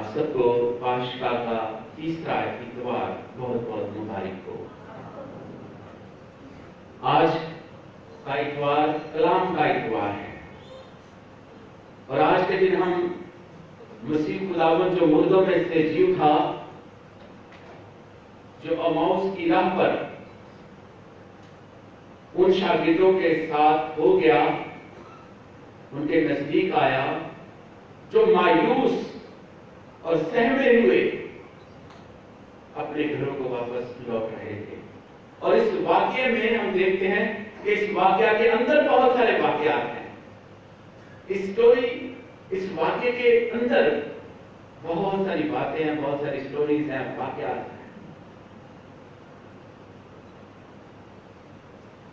آپ سب کو پاشکا کا تیسرا اتوار بہت بہت مبارک ہو۔ آج کا اتوار کلام کا اتوار ہے، اور آج کے دن ہم مسیح خداوند جو مردوں میں سے جی اٹھا، جو اماؤس کی راہ پر ان شاگردوں کے ساتھ ہو گیا، ان کے نزدیک آیا جو مایوس اور سہمے ہوئے اپنے گھروں کو واپس لوٹ رہے تھے۔ اور اس واقعے میں ہم دیکھتے ہیں کہ اس واقعہ کے اندر بہت سارے واقعات ہیں۔ اس واقعے کے اندر بہت ساری باتیں ہیں، بہت ساری سٹوریز ہیں، واقعات ہیں۔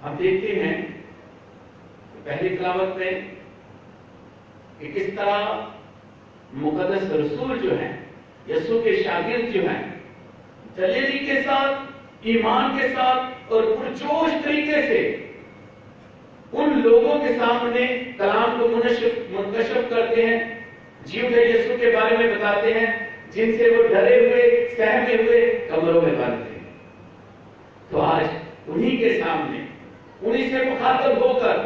ہم دیکھتے ہیں پہلی تلاوت میں کہ کس طرح مقدس رسول جو ہیں، یسوع کے شاگرد جو ہیں، دلیری کے ساتھ، ایمان کے ساتھ اور پرجوش طریقے سے ان لوگوں کے سامنے کلام کو منکشف کرتے ہیں، جی اٹھے یسوع کے بارے میں بتاتے ہیں، جن سے وہ ڈرے ہوئے، سہمے ہوئے کمروں میں بند تھے۔ تو آج انہی کے سامنے، انہی سے مخاطب ہو کر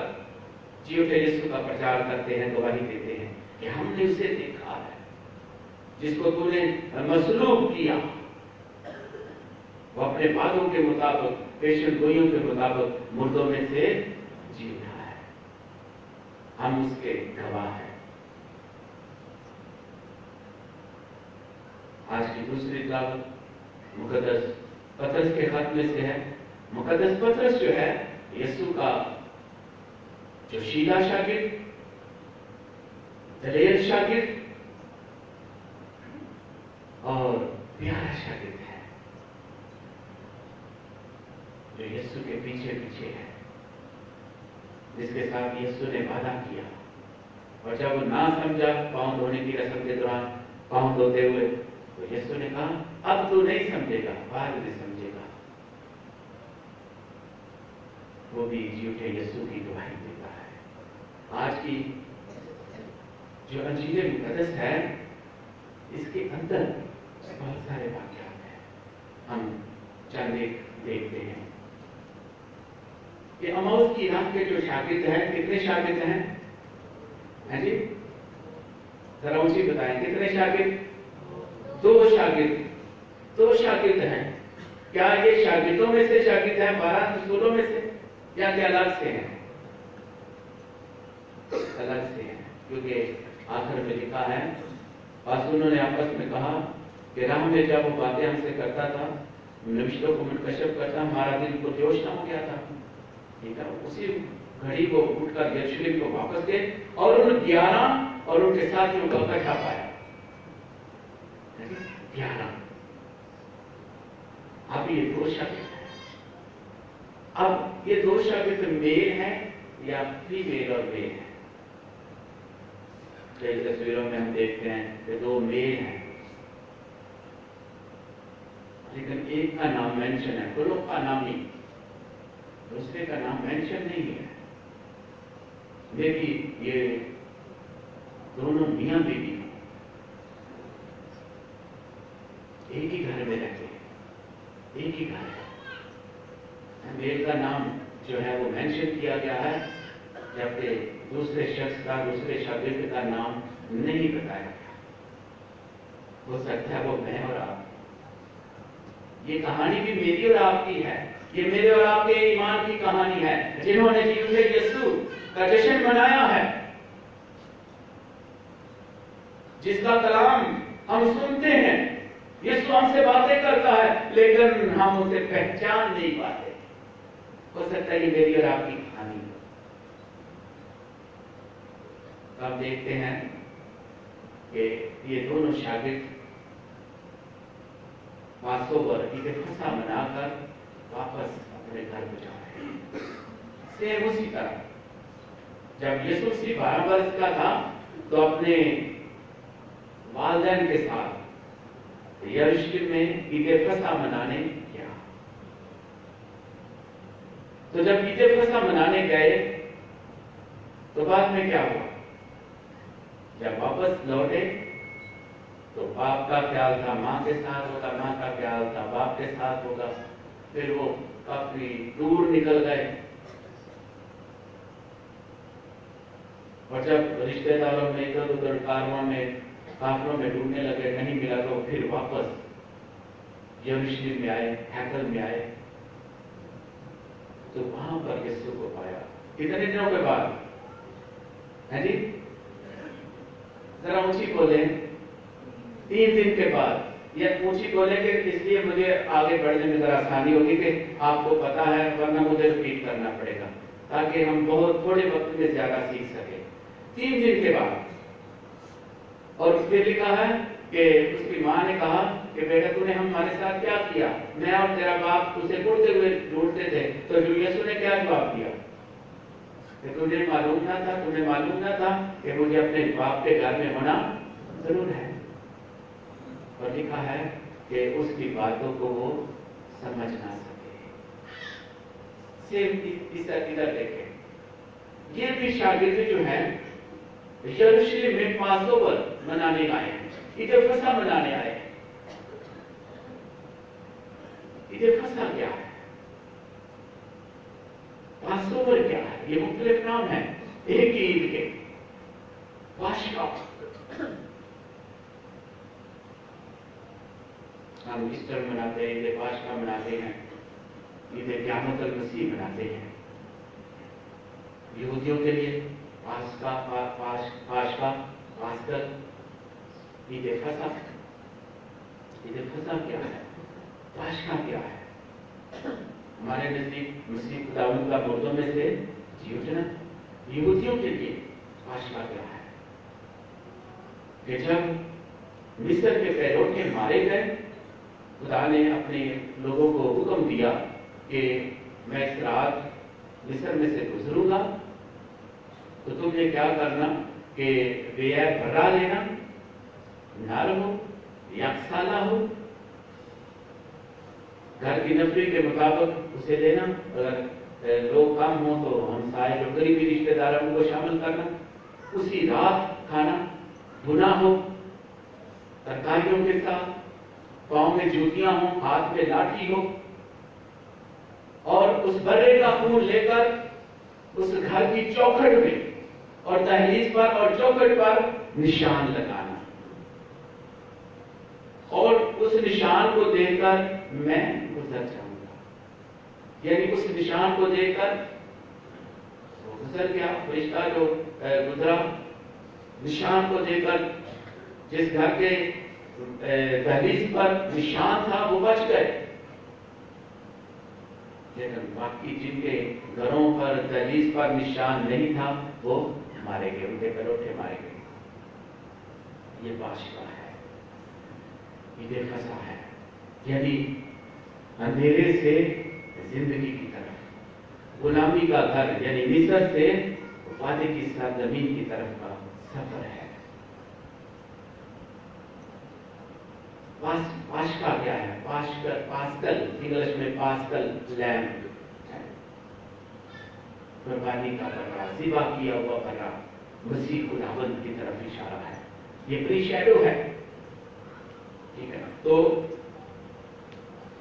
جی اٹھے یسوع کا پرچار کرتے ہیں، گواہی دیتے ہیں کہ ہم نے اسے دیکھا ہے جس کو تو نے مصلوب کیا، وہ اپنے وعدوں کے مطابق، پیشن گوئیوں کے مطابق مردوں میں سے جی اٹھا ہے۔ ہم اس کے گواہ ہیں۔ آج کی دوسری تلاوت مقدس پطرس کے خط میں سے ہے۔ مقدس پطرس جو ہے یسوع کا جو شیلا شاگرد، دلیر شاگرد اور پیارا شاگرد ہے، جو یسوع کے پیچھے پیچھے ہے، جس کے ساتھ یسوع نے وعدہ کیا، اور جب وہ نہ سمجھا پاؤں دھونے کی رسم کے دوران پاؤں دھوتے ہوئے، تو یسوع نے کہا اب تو نہیں سمجھے گا، بعد میں سمجھے گا۔ وہ بھی جی اٹھے یسوع کی گواہی دیتا ہے۔ آج کی جو انجیل مقدس ہے، اس کے اندر بہت سارے واقعات ہیں۔ ہم چند ایک دیکھتے ہیں کہ اماؤس کی راہ کے جو شاگرد ہیں، کتنے شاگرد ہیں؟ ہیں جی ذرا اونچی بتائیں، کتنے شاگرد؟ دو شاگرد ہیں۔ کیا یہ شاگردوں میں سے شاگرد ہیں، 12 رسولوں میں سے، یا کہ الگ سے ہیں؟ الگ سے ہیں، کیونکہ آخر میں لکھا ہے، اور انہوں نے آپس میں کہا کہ راہ میں جب وہ باتیں ہم سے کرتا تھا، نوشتوں کو منکشف کرتا، ہمارا دل کو جوش نہ ہو گیا تھا۔ ٹھیک ہے، اسی گھڑی کو اٹھ کر یروشلم کو واپس گئے، اور ان 11 اور ان کے ساتھیوں کو اکٹھا پایا۔ 11۔ اب یہ 2 شاگرد ہیں۔ اب یہ 2 شاگرد میل ہیں یا فیمیل اور میل ہیں؟ کئی تصویروں میں ہم دیکھتے ہیں کہ 2 میل ہیں، لیکن ایک کا نام مینشن ہے، فلوپ کا نام نہیں، دوسرے کا نام مینشن نہیں ہے۔ میں بھی یہ دونوں میاں بیوی ایک ہی گھر میں رہتے ہیں، ایک ہی گھر ہے۔ میل کا نام جو ہے وہ مینشن کیا گیا ہے، جبکہ دوسرے شخص کا، دوسرے شاگرد کا نام نہیں بتایا گیا۔ ہو سکتا ہے وہ میں اور آپ۔ یہ کہانی بھی میری اور آپ کی ہے، یہ میرے اور آپ کے ایمان کی کہانی ہے، جنہوں نے جی اٹھے یسوع کا جشن منایا ہے، جس کا کلام ہم سنتے ہیں۔ یسوع ہم سے باتیں کرتا ہے، لیکن ہم اسے پہچان نہیں پاتے۔ ہو سکتا ہے یہ میری اور آپ کی کہانی ہے۔ آپ دیکھتے ہیں کہ یہ دونوں شاگرد پاسوور عید فصح منا کر واپس اپنے گھر کو جا رہے ہیں۔ سیم اسی طرح جب یسوع 12 برس کا تھا تو اپنے والدین کے ساتھ یروشلم میں عید فصح منانے گیا۔ تو جب عید فصح منانے گئے تو بعد میں کیا ہوا؟ جب واپس لوٹے تو باپ کا خیال تھا ماں کے ساتھ ہوگا، ماں کا خیال تھا باپ کے ساتھ ہوگا، پھر وہ کافی دور نکل گئے، اور جب رشتہ داروں میں ادھر ادھر کافروں میں ڈھونڈنے لگے، نہیں ملا تو پھر واپس یروشلم میں آئے، ہیکل میں آئے، تو وہاں پر یسوع کو پایا کتنے دنوں کے بعد؟ ہے جی ذرا اونچی بولیں، 3 دن کے بعد۔ یہ اونچی بولیں کہ اس لیے مجھے آگے بڑھنے میں ذرا آسانی ہوگی کہ آپ کو پتا ہے، ورنہ مجھے ریپیٹ کرنا پڑے گا تاکہ ہم بہت تھوڑے وقت میں زیادہ سیکھ سکیں۔ 3 دن کے بعد، اور اس میں لکھا ہے کہ اس کی ماں نے کہا کہ بیٹا تو نے ہمارے ساتھ کیا کیا؟ میں اور تیرا باپ اسے ڈھونڈتے ہوئے ڈھونڈتے تھے۔ تو یسوع نے کیا جواب دیا کہ تمہیں معلوم نہ تھا کہ مجھے اپنے باپ کے گھر میں ہونا ضرور ہے۔ اور لکھا ہے کہ اس کی باتوں کو وہ سمجھ نہ سکے۔ صرف ادھر دیکھیں، یہ بھی شاگرد جو ہیں یروشلم میں پاس اوور منانے آئے ہیں، عید فصح منانے آئے ہیں۔ عید فصح کیا ہے؟ پاس اوور کیا ہے؟ یہ مختلف نام ہیں ایک ہی عید کے۔ پاشکا، ہم ایسٹر مناتے ہیں، عید پاشکا مناتے ہیں، عید قیامت المسیح مناتے ہیں۔ یہودیوں کے لیے پاشکا، پاسکل، عید فصح۔ عید فصح کیا ہے؟ پاشکا کیا ہے؟ ہمارے نزدیک مسیح خداوند کا مردوں میں سے جی اٹھنا۔ یہودیوں کے لیے پاشکا کیا ہے؟ کہ جب مصر کے پیروٹے مارے گئے، خدا نے اپنے لوگوں کو حکم دیا کہ میں اس رات مصر میں سے گزروں گا، تو تم نے کیا کرنا کہ بے عیب بھرا لینا، نر ہو یکسالہ ہو، گھر کی نفری کے مطابق اسے لینا، اگر لوگ کم ہوں تو ہمسائے جو قریبی رشتے دار ہیں ان کو شامل کرنا، اسی رات کھانا، بھنا ہو ترکاریوں کے ساتھ، پاؤں میں جوتیاں ہوں، ہاتھ میں لاٹھی ہو، اور اس برے کا خون لے کر اس گھر کی چوکھٹ میں اور دہلیز پر اور چوکھٹ پر نشان لگانا، اور اس نشان کو دیکھ کر میں گزر جاؤں گا۔ یعنی اس نشان کو دیکھ کر وہ گزر گیا، فرشتہ جو گزرا، نشان کو دیکھ کر جس گھر کے دہلیز پر نشان تھا وہ بچ گئے، لیکن باقی جن کے گھروں پر دہلیز پر نشان نہیں تھا وہ مارے گئے، ان کے پیروٹے مارے گئے۔ یہ پاشکا ہے، عید فصح ہے، یعنی اندھیرے سے زندگی کی طرف، غلامی کا گھر یعنی مصر سے وعدے کی سرزمین کی طرف کا سفر ہے۔ پاشکا کیا ہے؟ پاسکل، انگلش میں پاسکل لیمب، قربانی کا برا، ذبح کیا ہوا برا، مسیح خداوند کی طرف اشارہ ہے، یہ پری شیڈو ہے، ٹھیک ہے نا؟ تو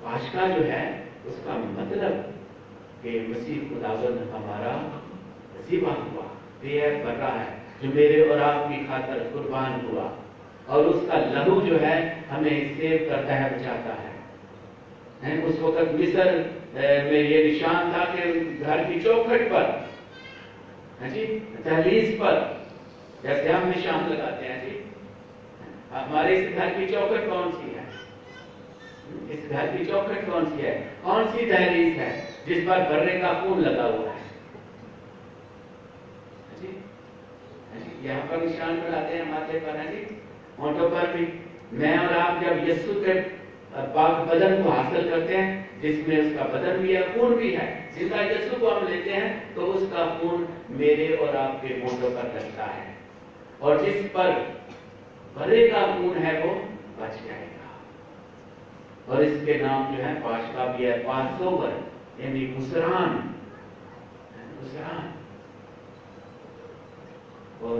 پاشکا جو ہے اس کا مطلب کہ مسیح خداوند ہمارا ذبح ہوا، بے عیب برا ہے، جو میرے اور آپ کی خاطر قربان ہوا، اور اس کا لہو جو ہے ہمیں سیو کرتا ہے، بچاتا ہے۔ اس وقت مصر میں یہ نشان تھا کہ گھر کی چوکھٹ پر، جی دہلیز پر، جیسے ہم نشان لگاتے ہیں، جی ہمارے اس گھر کی چوکھٹ کون سی ہے؟ اس گھر کی چوکھٹ کون سی ہے؟ کون سی دہلیز ہے جس پر برے کا خون لگا ہوا ہے؟ جی یہاں پر نشان لگاتے ہیں ماتھے پر، ہے جی ہونٹوں پر بھی۔ میں اور آپ جب یسوع کے پاک بدن کو حاصل کرتے ہیں، جس میں اس کا بدن بھی ہے، خون بھی ہے، زندہ یسوع کو ہم لیتے ہیں تو اس کا خون میرے اور آپ کے ہونٹوں پر لگتا ہے، اور جس پر برے کا خون ہے وہ بچ جائے گا، اور اس کے نام جو ہے پاشکا بھی ہے، پاس اوور یعنی گزران، اور